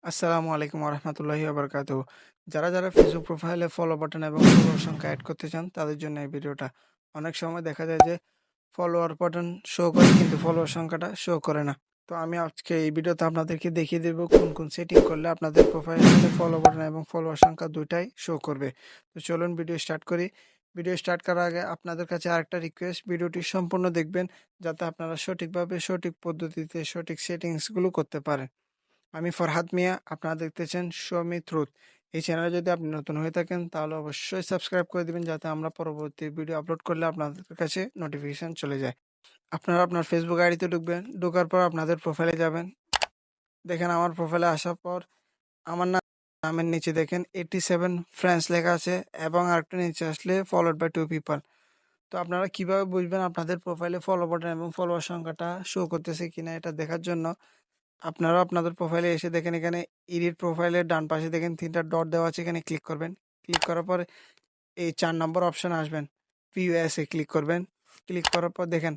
আসসালামু আলাইকুম ওরহমতুল্লাহি ওবরকাতুহু। যারা ফেসবুক প্রোফাইলে ফলো বাটন এবং ফলোয়ার সংখ্যা অ্যাড করতে চান তাদের জন্য এই ভিডিওটা। অনেক সময় দেখা যায় যে ফলোয়ার বাটন শো করে কিন্তু ফলোয়ার সংখ্যাটা শো করে না। তো আমি আজকে এই ভিডিওতে আপনাদেরকে দেখিয়ে দেব কোন কোন সেটিং করলে আপনাদের প্রোফাইলে ফলো বাটন এবং ফলোয়ার সংখ্যা দুইটাই শো করবে। তো চলুন ভিডিও স্টার্ট করি। ভিডিও স্টার্ট করার আগে আপনাদের কাছে আরেকটা রিকোয়েস্ট, ভিডিওটি সম্পূর্ণ দেখবেন যাতে আপনারা সঠিকভাবে সঠিক পদ্ধতিতে সঠিক সেটিংসগুলো করতে পারেন। আমি ফরহাদ মিয়া, আপনারা দেখতেছেন শো মি ট্রুথ। এই চ্যানেলে যদি আপনি নতুন হয়ে থাকেন তাহলে অবশ্যই সাবস্ক্রাইব করে দিবেন যাতে আমরা পরবর্তী ভিডিও আপলোড করলে আপনাদের কাছে নোটিফিকেশান চলে যায়। আপনারা আপনার ফেসবুক আইডিতে ঢুকবেন, ঢোকার পর আপনাদের প্রোফাইলে যাবেন। দেখেন আমার প্রোফাইলে আসার পর আমার নামের নিচে দেখেন 87 ফ্রেন্ডস লেখা আছে এবং আরেকটু নিচে আসলে ফলোড বাই 2 পিপল। তো আপনারা কিভাবে বুঝবেন আপনাদের প্রোফাইলে ফলো বাটন এবং ফলোয়ার সংখ্যাটা শো করতেছে কিনা এটা দেখার জন্য আপনারা আপনাদের প্রোফাইলে এসে দেখেন এখানে এডিট প্রোফাইলের ডান পাশে দেখেন 3টা ডট দেওয়া আছে, এখানে ক্লিক করবেন। ক্লিক করার পর এই 4 নম্বর অপশানে আসবেন, পিইউএস এ ক্লিক করবেন। ক্লিক করার পর দেখেন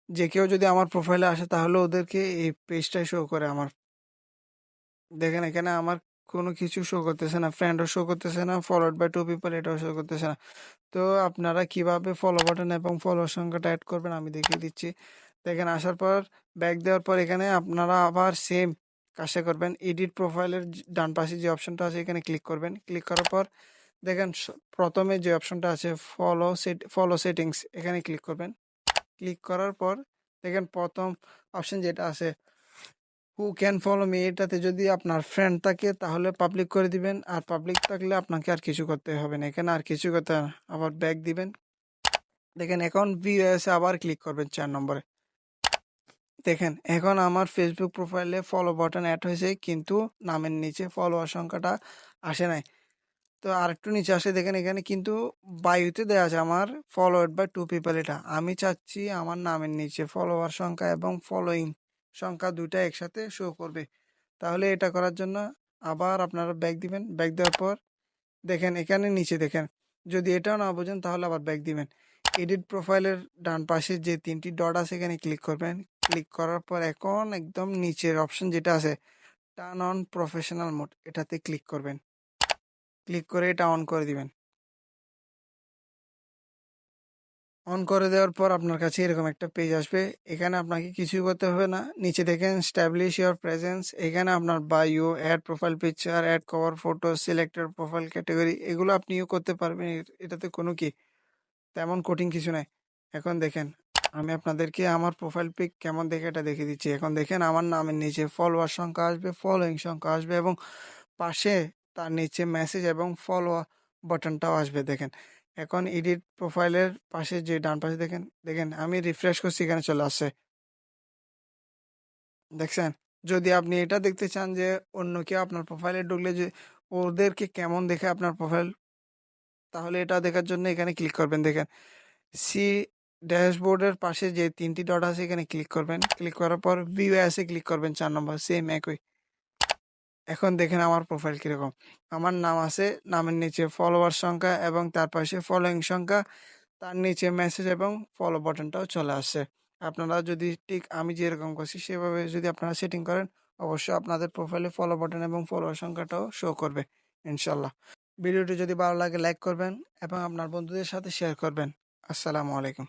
যে কেউ যদি আমার প্রোফাইলে আসে তাহলে ওদেরকে এই পেজটাই শো করে আমার। দেখেন এখানে আমার কোনো কিছু শো করতেছে না, ফ্রেন্ডও শো করতেছে না, ফলোড বাই 2 পিপল এটাও শো করতেছে না। তো আপনারা কিভাবে ফলো বাটন এবং ফলোয়ার সংখ্যাটা অ্যাড করবেন আমি দেখিয়ে দিচ্ছি। দেখেন আসার পর ব্যাক দেওয়ার পর এখানে আপনারা আবার সেম কাজটা করবেন। এডিট প্রোফাইলের ডান পাশে যে অপশনটা আছে এখানে ক্লিক করবেন। ক্লিক করার পর দেখেন প্রথমে যে অপশনটা আছে ফলো সেটিংস, এখানে ক্লিক করবেন। ক্লিক করার পর দেখেন প্রথম অপশন যেটা আছে হু ক্যান ফলো মি, এটাতে যদি আপনার ফ্রেন্ড থাকে তাহলে পাবলিক করে দিবেন, আর পাবলিক থাকলে আপনাকে আর কিছু করতে হবে না, এখানে আর কিছু করতে হবে না। আবার ব্যাক দিবেন। দেখেন এখন ভিউএসে আবার ক্লিক করবেন 4 নম্বরে। দেখেন এখন আমার ফেসবুক প্রোফাইলে ফলো বাটন অ্যাড হয়েছে কিন্তু নামের নিচে ফলোয়ার সংখ্যাটা আসে নাই। তো আরেকটু নিচে আসে দেখেন এখানে কিন্তু বায়োতে দেওয়া আছে আমার ফলোয়ার্ড বাই 2 পিপল। এটা আমি চাচ্ছি আমার নামের নিচে ফলোয়ার সংখ্যা এবং ফলোয়িং সংখ্যা দুইটা একসাথে শো করবে। তাহলে এটা করার জন্য আবার আপনারা ব্যাক দিবেন। ব্যাক দেওয়ার পর দেখেন এখানে নিচে দেখেন, যদি এটাও না বোঝেন তাহলে আবার ব্যাক দিবেন। এডিট প্রোফাইলের ডান পাশে যে 3টি ডট আছে এখানে ক্লিক করবেন। ক্লিক করার পর এখন একদম নিচের অপশন যেটা আছে টার্ন অন প্রফেশনাল মোড, এটাতে ক্লিক করবেন। ক্লিক করে এটা অন করে দিবেন। অন করে দেওয়ার পর আপনার কাছে এরকম একটা পেজ আসবে। এখানে আপনাকে কিছুই করতে হবে না। নিচে দেখেন স্ট্যাবলিশ ইওর প্রেজেন্স, এখানে আপনার bio, add profile picture, add cover photo, selected profile category এগুলো আপনিও করতে পারবেন। এটাতে কোনো কি তেমন কঠিন কিছু নাই। এখন দেখেন আমি আপনাদেরকে আমার প্রোফাইল পিক কেমন দেখে এটা দেখিয়ে দিচ্ছি। এখন দেখেন আমার নামের নিচে ফলোয়ার সংখ্যা আসবে, ফলোয়িং সংখ্যা আসবে এবং পাশে তার নিচে মেসেজ এবং ফলো বাটনটাও আসবে। দেখেন এখন এডিট প্রোফাইলের পাশে যে ডান পাশে দেখেন দেখেন আমি রিফ্রেশ করছি, এখানে চলে আসছে। দেখছেন? যদি আপনি এটা দেখতে চান যে অন্য কেউ আপনার প্রোফাইলে ঢুকলে যে ওদেরকে কেমন দেখে আপনার প্রোফাইল, তাহলে এটা দেখার জন্য এখানে ক্লিক করবেন। দেখেন সি ড্যাশবোর্ডের পাশে যে 3টি ডট আছে এখানে ক্লিক করবেন। ক্লিক করার পর ভিউ অ্যাসে ক্লিক করবেন 4 নম্বর, সেম একই। এখন দেখেন আমার প্রোফাইল কীরকম। আমার নাম আছে, নামের নিচে ফলোয়ার সংখ্যা এবং তার পাশে ফলোয়িং সংখ্যা, তার নিচে মেসেজ এবং ফলো বাটনটাও চলে আসছে। আপনারা যদি ঠিক আমি যেরকম করছি সেভাবে যদি আপনারা সেটিং করেন অবশ্যই আপনাদের প্রোফাইলে ফলো বাটন এবং ফলোয়ার সংখ্যাটাও শো করবে ইনশাল্লাহ। ভিডিওটি যদি ভালো লাগে লাইক করবেন এবং আপনার বন্ধুদের সাথে শেয়ার করবেন। আসসালামু আলাইকুম।